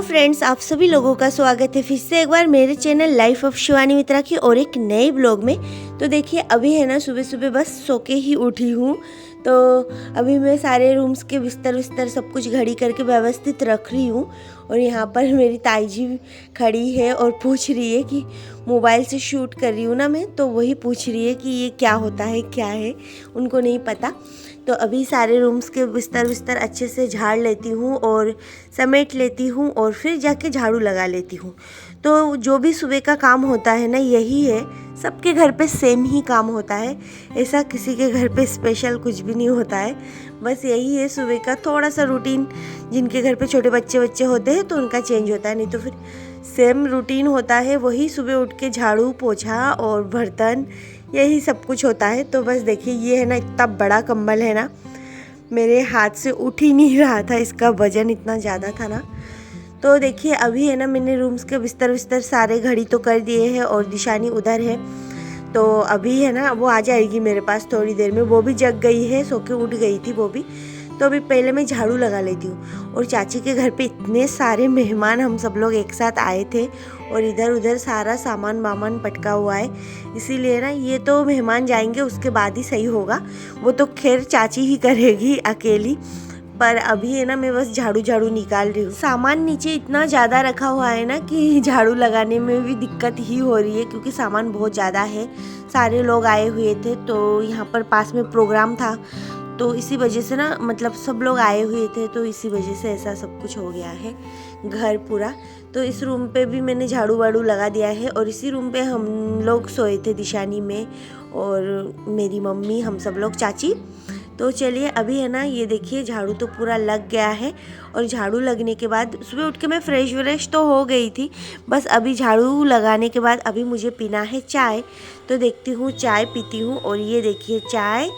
Friends, आप सभी लोगों का स्वागत है फिर से एक बार मेरे चैनल लाइफ ऑफ शिवानी मित्रा की और एक नए ब्लॉग में। तो देखिए अभी है ना सुबह सुबह बस सो के ही उठी हूँ। तो अभी मैं सारे रूम्स के बिस्तर विस्तर सब कुछ घड़ी करके व्यवस्थित रख रही हूँ। और यहाँ पर मेरी ताई जी खड़ी है और पूछ रही है कि मोबाइल से शूट कर रही हूँ ना मैं, तो वही पूछ रही है कि ये क्या होता है क्या है, उनको नहीं पता। तो अभी सारे रूम्स के बिस्तर विस्तर अच्छे से झाड़ लेती हूँ और समेट लेती हूँ और फिर जाके झाड़ू लगा लेती हूँ। तो जो भी सुबह का काम होता है ना, यही है, सबके घर पे सेम ही काम होता है। ऐसा किसी के घर पे स्पेशल कुछ भी नहीं होता है। बस यही है सुबह का थोड़ा सा रूटीन। जिनके घर पे छोटे बच्चे होते हैं तो उनका चेंज होता है, नहीं तो फिर सेम रूटीन होता है। वही सुबह उठ के झाड़ू पोछा और बर्तन, यही सब कुछ होता है। तो बस देखिए ये है ना, इतना बड़ा कंबल है ना, मेरे हाथ से उठ ही नहीं रहा था, इसका वजन इतना ज़्यादा था ना। तो देखिए अभी है ना, मैंने रूम्स के बिस्तर विस्तर सारे घड़ी तो कर दिए हैं और दिशानी उधर है। तो अभी है ना वो आ जाएगी मेरे पास थोड़ी देर में। वो भी जग गई है, सो के उठ गई थी वो भी। तो अभी पहले मैं झाड़ू लगा लेती हूँ। और चाची के घर पे इतने सारे मेहमान, हम सब लोग एक साथ आए थे और इधर उधर सारा सामान वामान पटका हुआ है। इसीलिए ना ये तो मेहमान जाएंगे उसके बाद ही सही होगा। वो तो खैर चाची ही करेगी अकेली, पर अभी है ना मैं बस झाड़ू निकाल रही हूँ। सामान नीचे इतना ज़्यादा रखा हुआ है ना कि झाड़ू लगाने में भी दिक्कत ही हो रही है, क्योंकि सामान बहुत ज़्यादा है। सारे लोग आए हुए थे तो यहाँ पर पास में प्रोग्राम था, तो इसी वजह से ना, मतलब सब लोग आए हुए थे तो इसी वजह से ऐसा सब कुछ हो गया है घर पूरा। तो इस रूम पे भी मैंने झाड़ू वाड़ू लगा दिया है और इसी रूम पे हम लोग सोए थे, दिशानी में और मेरी मम्मी, हम सब लोग, चाची। तो चलिए अभी है ना, ये देखिए झाड़ू तो पूरा लग गया है। और झाड़ू लगने के बाद सुबह उठ के मैं फ्रेश व्रेश तो हो गई थी। बस अभी झाड़ू लगाने के बाद अभी मुझे पीना है चाय। तो देखती हूँ चाय पीती हूँ। और ये देखिए चाय,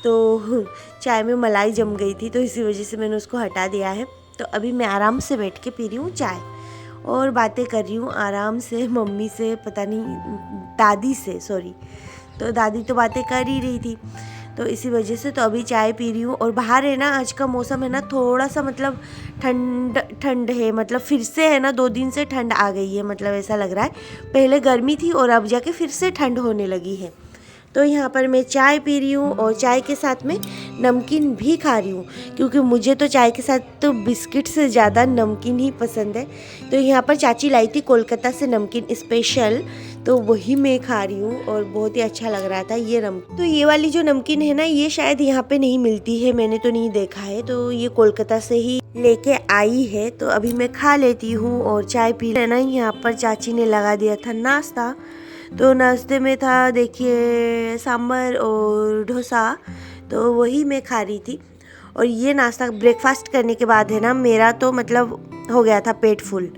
तो चाय में मलाई जम गई थी तो इसी वजह से मैंने उसको हटा दिया है। तो अभी मैं आराम से बैठ के पी रही हूँ चाय और बातें कर रही हूँ आराम से मम्मी से, पता नहीं दादी से, सॉरी। तो दादी तो बातें कर ही रही थी, तो इसी वजह से तो अभी चाय पी रही हूँ। और बाहर है ना, आज का मौसम है ना थोड़ा सा, मतलब ठंड है, मतलब फिर से है ना 2 दिन से ठंड आ गई है, मतलब ऐसा लग रहा है। पहले गर्मी थी और अब जाके फिर से ठंड होने लगी है। तो यहाँ पर मैं चाय पी रही हूँ और चाय के साथ में नमकीन भी खा रही हूँ, क्योंकि मुझे तो चाय के साथ तो बिस्किट से ज़्यादा नमकीन ही पसंद है। तो यहाँ पर चाची लाई थी कोलकाता से नमकीन स्पेशल, तो वही मैं खा रही हूँ और बहुत ही अच्छा लग रहा था ये नमकीन। तो ये वाली जो नमकीन है ना, ये शायद यहाँ पे नहीं मिलती है, मैंने तो नहीं देखा है। तो ये कोलकाता से ही लेके आई है। तो अभी मैं खा लेती हूँ और चाय पी लेना। यहाँ पर चाची ने लगा दिया था नाश्ता। तो नाश्ते में था देखिए सांभर और डोसा, तो वही मैं खा रही थी। और ये नाश्ता ब्रेकफास्ट करने के बाद है ना, मेरा तो मतलब हो गया था पेट फुल।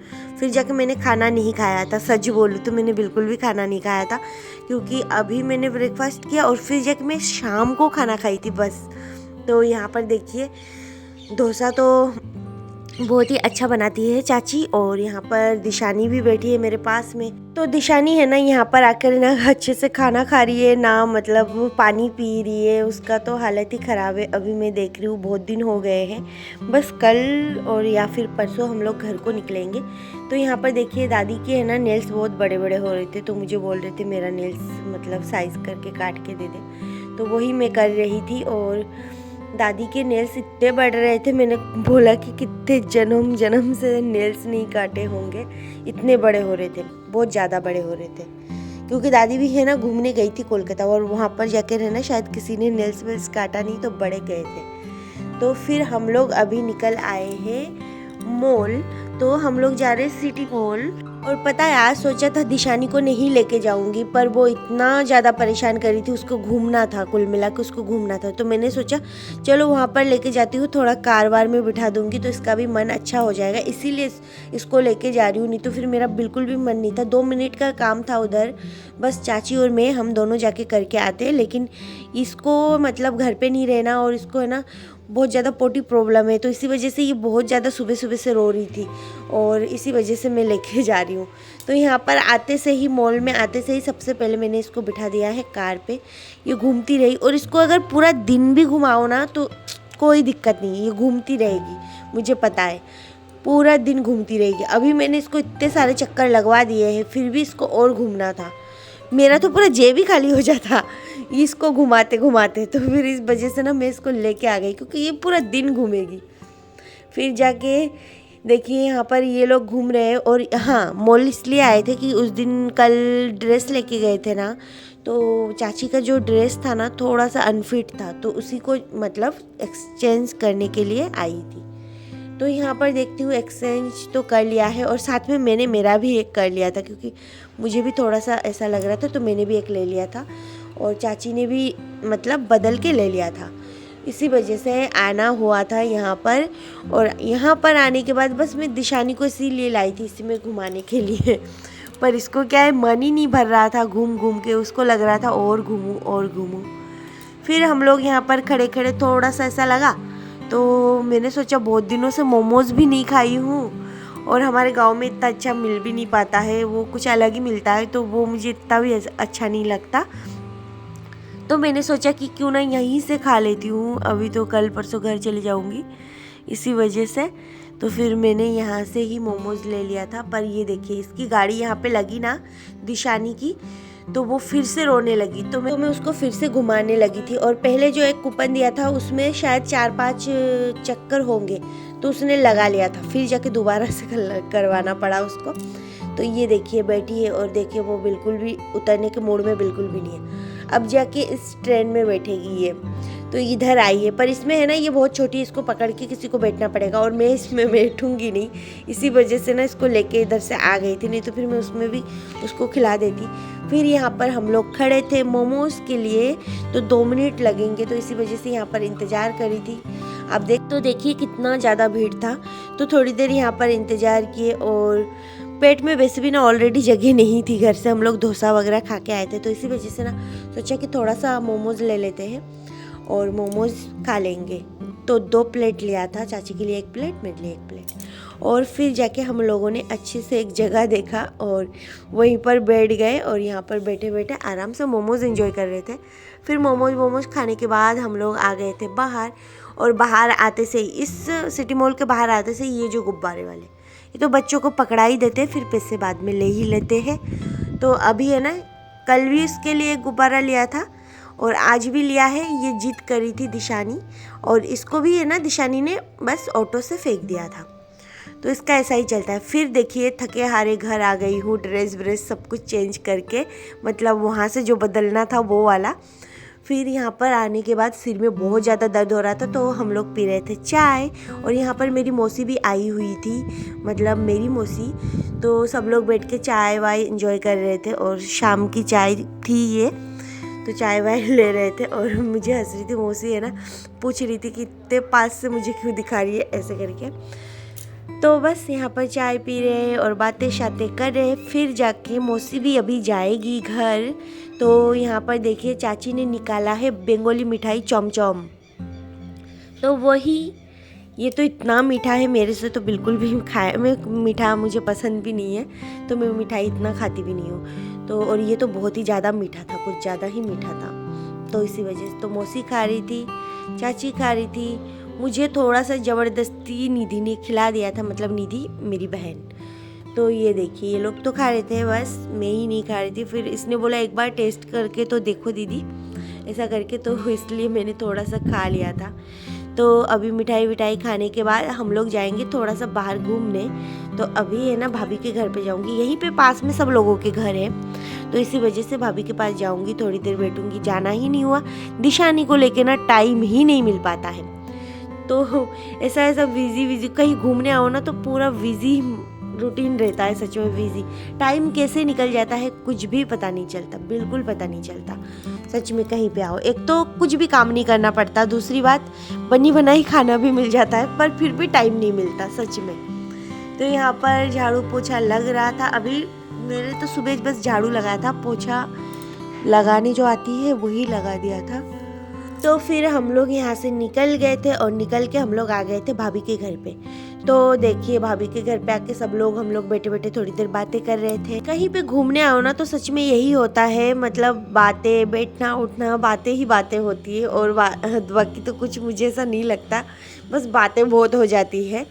फिर जाके मैंने खाना नहीं खाया था, सच बोलूँ तो मैंने बिल्कुल भी खाना नहीं खाया था, क्योंकि अभी मैंने ब्रेकफास्ट किया और फिर जाके मैं शाम को खाना खाई थी बस। तो यहाँ पर देखिए डोसा तो बहुत ही अच्छा बनाती है चाची। और यहाँ पर दिशानी भी बैठी है मेरे पास में। तो दिशानी है ना, यहाँ पर आकर ना अच्छे से खाना खा रही है ना, मतलब वो पानी पी रही है, उसका तो हालत ही ख़राब है। अभी मैं देख रही हूँ बहुत दिन हो गए हैं, बस कल और या फिर परसों हम लोग घर को निकलेंगे। तो यहाँ पर देखिए दादी के है ना नेल्स बहुत बड़े बड़े हो रहे थे, तो मुझे बोल रहे थे मेरा नेल्स मतलब साइज़ करके काट के दे दे, तो वही मैं कर रही थी। और दादी के नेल्स इतने बढ़ रहे थे, मैंने बोला कि कितने जन्म से नेल्स नहीं काटे होंगे, इतने बड़े हो रहे थे, बहुत ज़्यादा बड़े हो रहे थे। क्योंकि दादी भी है ना घूमने गई थी कोलकाता और वहाँ पर जाकर है ना शायद किसी ने नेल्स वेल्स काटा नहीं, तो बड़े गए थे। तो फिर हम लोग अभी निकल आए हैं मॉल। तो हम लोग जा रहे हैं सिटी मॉल। और पता है आज सोचा था दिशानी को नहीं लेके जाऊंगी, पर वो इतना ज़्यादा परेशान कर रही थी, उसको घूमना था, कुल मिला के उसको घूमना था। तो मैंने सोचा चलो वहाँ पर लेके जाती हूँ, थोड़ा कार वार में बिठा दूंगी तो इसका भी मन अच्छा हो जाएगा, इसीलिए इसको लेके जा रही हूँ। नहीं तो फिर मेरा बिल्कुल भी मन नहीं था। 2 मिनट का काम था उधर, बस चाची और मैं, हम दोनों जाके करके आते। लेकिन इसको मतलब घर पे नहीं रहना, और इसको है ना बहुत ज़्यादा पोटी प्रॉब्लम है, तो इसी वजह से ये बहुत ज़्यादा सुबह सुबह से रो रही थी और इसी वजह से मैं लेके जा रही हूँ। तो यहाँ पर आते से ही, मॉल में आते से ही सबसे पहले मैंने इसको बिठा दिया है कार पे। ये घूमती रही, और इसको अगर पूरा दिन भी घुमाओ ना तो कोई दिक्कत नहीं, ये घूमती रहेगी, मुझे पता है। पूरा दिन घूमती रहेगी। अभी मैंने इसको इतने सारे चक्कर लगवा दिए हैं, फिर भी इसको और घूमना था। मेरा तो पूरा जेब ही खाली हो जाता इसको घुमाते घुमाते। तो फिर इस वजह से ना मैं इसको लेके आ गई, क्योंकि ये पूरा दिन घूमेगी। फिर जाके देखिए यहाँ पर ये लोग घूम रहे हैं। और हाँ, मॉल इसलिए आए थे कि उस दिन कल ड्रेस लेके गए थे ना, तो चाची का जो ड्रेस था ना थोड़ा सा अनफिट था, तो उसी को मतलब एक्सचेंज करने के लिए आई थी। तो यहाँ पर देखती हूँ एक्सचेंज तो कर लिया है, और साथ में मैंने मेरा भी एक कर लिया था, क्योंकि मुझे भी थोड़ा सा ऐसा लग रहा था, तो मैंने भी एक ले लिया था और चाची ने भी मतलब बदल के ले लिया था। इसी वजह से आना हुआ था यहाँ पर। और यहाँ पर आने के बाद बस मैं दिशानी को इसीलिए लाई थी, इसी में घुमाने के लिए। पर इसको क्या है, मन ही नहीं भर रहा था घूम घूम के, उसको लग रहा था और घूमूं और घूमूं। फिर हम लोग यहाँ पर खड़े खड़े थोड़ा सा ऐसा लगा, तो मैंने सोचा बहुत दिनों से मोमोज़ भी नहीं खाई हूँ, और हमारे गांव में इतना अच्छा मिल भी नहीं पाता है, वो कुछ अलग ही मिलता है, तो वो मुझे इतना भी अच्छा नहीं लगता। तो मैंने सोचा कि क्यों ना यहीं से खा लेती हूँ, अभी तो कल परसों घर चले जाऊँगी, इसी वजह से। तो फिर मैंने यहाँ से ही मोमोज़ ले लिया था। पर ये देखिए, इसकी गाड़ी यहाँ पे लगी ना दिशानी की, तो वो फिर से रोने लगी। तो मैं उसको फिर से घुमाने लगी थी। और पहले जो एक कूपन दिया था उसमें शायद 4-5 चक्कर होंगे, तो उसने लगा लिया था, फिर जाके दोबारा से करवाना पड़ा उसको। तो ये देखिए बैठी है, और देखिए वो बिल्कुल भी उतरने के मूड में बिल्कुल भी नहीं है। अब जाके इस ट्रेन में बैठेगी ये, तो इधर आई है। पर इसमें है ना, ये बहुत छोटी है, इसको पकड़ के किसी को बैठना पड़ेगा, और मैं इसमें बैठूंगी नहीं, इसी वजह से ना इसको लेके इधर से आ गई थी, नहीं तो फिर मैं उसमें भी उसको खिला देती। फिर यहाँ पर हम लोग खड़े थे मोमोज़ के लिए, तो 2 मिनट लगेंगे, तो इसी वजह से यहाँ पर इंतज़ार करी थी। अब देखिए कितना ज़्यादा भीड़ था, तो थोड़ी देर यहाँ पर इंतज़ार किए। और पेट में वैसे भी ना ऑलरेडी जगह नहीं थी, घर से हम लोग डोसा वगैरह खा के आए थे, तो इसी वजह से ना सोचा कि थोड़ा सा मोमोज़ ले लेते हैं और मोमोज़ खा लेंगे। तो 2 प्लेट लिया था, चाची के लिए 1 प्लेट, मेरे लिए 1 प्लेट। और फिर जाके हम लोगों ने अच्छे से एक जगह देखा और वहीं पर बैठ गए, और यहाँ पर बैठे बैठे आराम से मोमोज़ एंजॉय कर रहे थे। फिर मोमोज़ खाने के बाद हम लोग आ गए थे बाहर। और बाहर आते से ही, इस सिटी मॉल के बाहर आते से ये जो गुब्बारे वाले, ये तो बच्चों को पकड़ा ही देते, फिर पैसे बाद में ले ही लेते हैं। तो अभी है ना, कल भी इसके लिए एक गुब्बारा लिया था और आज भी लिया है। ये जिद करी थी दिशानी, और इसको भी है ना दिशानी ने बस ऑटो से फेंक दिया था। तो इसका ऐसा ही चलता है। फिर देखिए थके हारे घर आ गई हूँ, ड्रेस व्रेस सब कुछ चेंज करके, मतलब वहाँ से जो बदलना था वो वाला। फिर यहाँ पर आने के बाद सिर में बहुत ज़्यादा दर्द हो रहा था, तो हम लोग पी रहे थे चाय। और यहाँ पर मेरी मौसी भी आई हुई थी, मतलब मेरी मौसी, तो सब लोग बैठ के चाय वाय एंजॉय कर रहे थे। और शाम की चाय थी ये, तो चाय वाय ले रहे थे। और मुझे हंस रही थी मौसी, है ना, पूछ रही थी कि इतने पास से मुझे क्यों दिखा रही है ऐसे करके। तो बस यहाँ पर चाय पी रहे और बातें शातें कर रहे। फिर जाके मौसी भी अभी जाएगी घर। तो यहाँ पर देखिए चाची ने निकाला है बंगाली मिठाई चमचम। तो वही, ये तो इतना मीठा है, मेरे से तो बिल्कुल भी मैं मीठा मुझे पसंद भी नहीं है, तो मैं मिठाई इतना खाती भी नहीं हूँ। तो और ये तो बहुत ही ज़्यादा मीठा था, कुछ ज़्यादा ही मीठा था, तो इसी वजह से तो मौसी खा रही थी, चाची खा रही थी। मुझे थोड़ा सा ज़बरदस्ती निधि ने खिला दिया था, मतलब निधि मेरी बहन। तो ये देखिए ये लोग तो खा रहे थे, बस मैं ही नहीं खा रही थी। फिर इसने बोला एक बार टेस्ट करके तो देखो दीदी, ऐसा करके, तो इसलिए मैंने थोड़ा सा खा लिया था। तो अभी मिठाई विठाई खाने के बाद हम लोग जाएंगे थोड़ा सा बाहर घूमने। तो अभी है ना भाभी के घर पे जाऊंगी, यहीं पे पास में सब लोगों के घर है, तो इसी वजह से भाभी के पास जाऊंगी, थोड़ी देर बैठूंगी। जाना ही नहीं हुआ, दिशानी को लेके ना टाइम ही नहीं मिल पाता है। तो ऐसा बिजी कहीं घूमने आओ ना, तो पूरा बिजी रूटीन रहता है, सच में बिजी। टाइम कैसे निकल जाता है कुछ भी पता नहीं चलता, बिल्कुल पता नहीं चलता सच में। कहीं पे आओ, एक तो कुछ भी काम नहीं करना पड़ता, दूसरी बात बनी बनाई खाना भी मिल जाता है, पर फिर भी टाइम नहीं मिलता सच में। तो यहाँ पर झाड़ू पोछा लग रहा था। अभी मैंने तो सुबह बस झाड़ू लगाया था, पोछा लगाने जो आती है वही लगा दिया था। तो फिर हम लोग यहाँ से निकल गए थे, और निकल के हम लोग आ गए थे भाभी के घर पे। तो देखिए भाभी के घर पे आके सब लोग, हम लोग बैठे बैठे थोड़ी देर बातें कर रहे थे। कहीं पे घूमने आओ ना तो सच में यही होता है, मतलब बातें, बैठना उठना, बातें ही बातें होती है, और बाकी तो कुछ मुझे ऐसा नहीं लगता, बस बातें बहुत हो जाती है।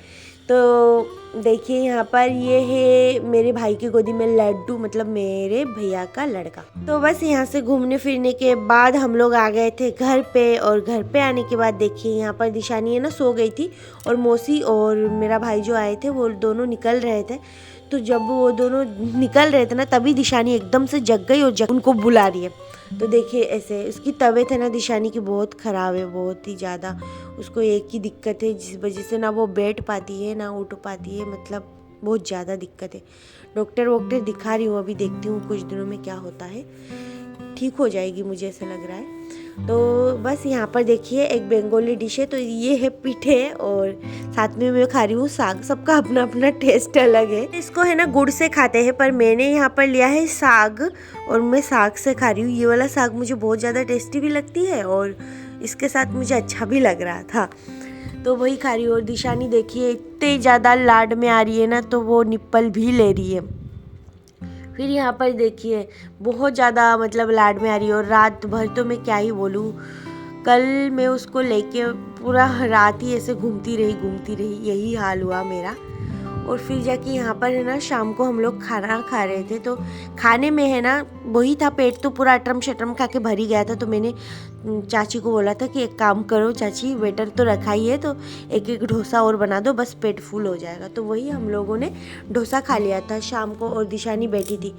तो देखिए यहाँ पर ये है मेरे भाई की गोदी में लड्डू, मतलब मेरे भैया का लड़का। तो बस यहाँ से घूमने फिरने के बाद हम लोग आ गए थे घर पे, और घर पे आने के बाद देखिए यहाँ पर दिशानी है ना सो गई थी, और मौसी और मेरा भाई जो आए थे वो दोनों निकल रहे थे। तो जब वो दोनों निकल रहे थे ना तभी दिशानी एकदम से जग गई और उनको बुला रही है। तो देखिए ऐसे उसकी तबीयत है ना दिशानी की बहुत ख़राब है, बहुत ही ज़्यादा। उसको एक ही दिक्कत है जिस वजह से ना वो बैठ पाती है ना उठ पाती है, मतलब बहुत ज़्यादा दिक्कत है। डॉक्टर दिखा रही हूँ, अभी देखती हूँ कुछ दिनों में क्या होता है, ठीक हो जाएगी मुझे ऐसा लग रहा है। तो बस यहाँ पर देखिए एक बंगाली डिश है, तो ये है पीठे और साथ में मैं खा रही हूँ साग। सबका अपना अपना टेस्ट अलग है। इसको है ना गुड़ से खाते हैं, पर मैंने यहाँ पर लिया है साग और मैं साग से खा रही हूँ। ये वाला साग मुझे बहुत ज़्यादा टेस्टी भी लगती है और इसके साथ मुझे अच्छा भी लग रहा था, तो वही खा रही हूँ। और दिशानी देखिए इतने ज़्यादा लाड में आ रही है ना, तो वो निप्पल भी ले रही है। फिर यहाँ पर देखिए बहुत ज़्यादा मतलब लाड में आ रही है, और रात भर तो मैं क्या ही बोलूँ, कल मैं उसको लेके पूरा रात ही ऐसे घूमती रही, यही हाल हुआ मेरा। और फिर जाके यहाँ पर है ना शाम को हम लोग खाना खा रहे थे, तो खाने में है ना वही था, पेट तो पूरा अटरम शटरम खा के भर ही गया था। तो मैंने चाची को बोला था कि एक काम करो चाची, वेटर तो रखा ही है, तो एक एक डोसा और बना दो, बस पेट फुल हो जाएगा। तो वही हम लोगों ने डोसा खा लिया था शाम को, और दिशानी बैठी थी।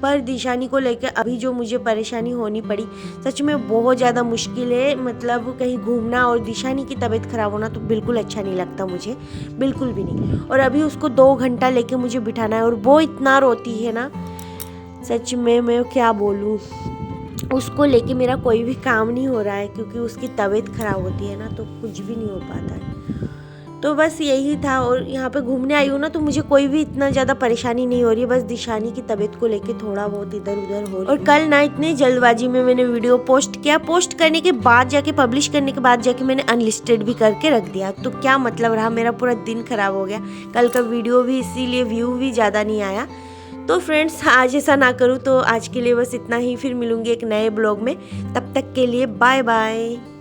पर दिशानी को लेकर अभी जो मुझे परेशानी होनी पड़ी, सच में बहुत ज़्यादा मुश्किल है। मतलब कहीं घूमना और दिशानी की तबीयत ख़राब होना तो बिल्कुल अच्छा नहीं लगता मुझे, बिल्कुल भी नहीं। और अभी उसको 2 घंटा लेके मुझे बिठाना है, और वो इतना रोती है ना, सच में मैं क्या बोलूँ। उसको लेके मेरा कोई भी काम नहीं हो रहा है, क्योंकि उसकी तबीयत ख़राब होती है ना तो कुछ भी नहीं हो पाता है। तो बस यही था। और यहाँ पे घूमने आई हूँ ना, तो मुझे कोई भी इतना ज़्यादा परेशानी नहीं हो रही है, बस दिशानी की तबीयत को लेके थोड़ा बहुत इधर उधर हो रही है। और कल ना इतने जल्दबाजी में मैंने वीडियो पोस्ट किया, पोस्ट करने के बाद जाके पब्लिश करने के बाद जाके मैंने अनलिस्टेड भी करके रख दिया। तो क्या मतलब रहा, मेरा पूरा दिन खराब हो गया। कल का वीडियो भी इसीलिए व्यू भी ज़्यादा नहीं आया। तो फ्रेंड्स आज ऐसा ना करूँ, तो आज के लिए बस इतना ही। फिर मिलूंगी एक नए ब्लॉग में, तब तक के लिए बाय बाय।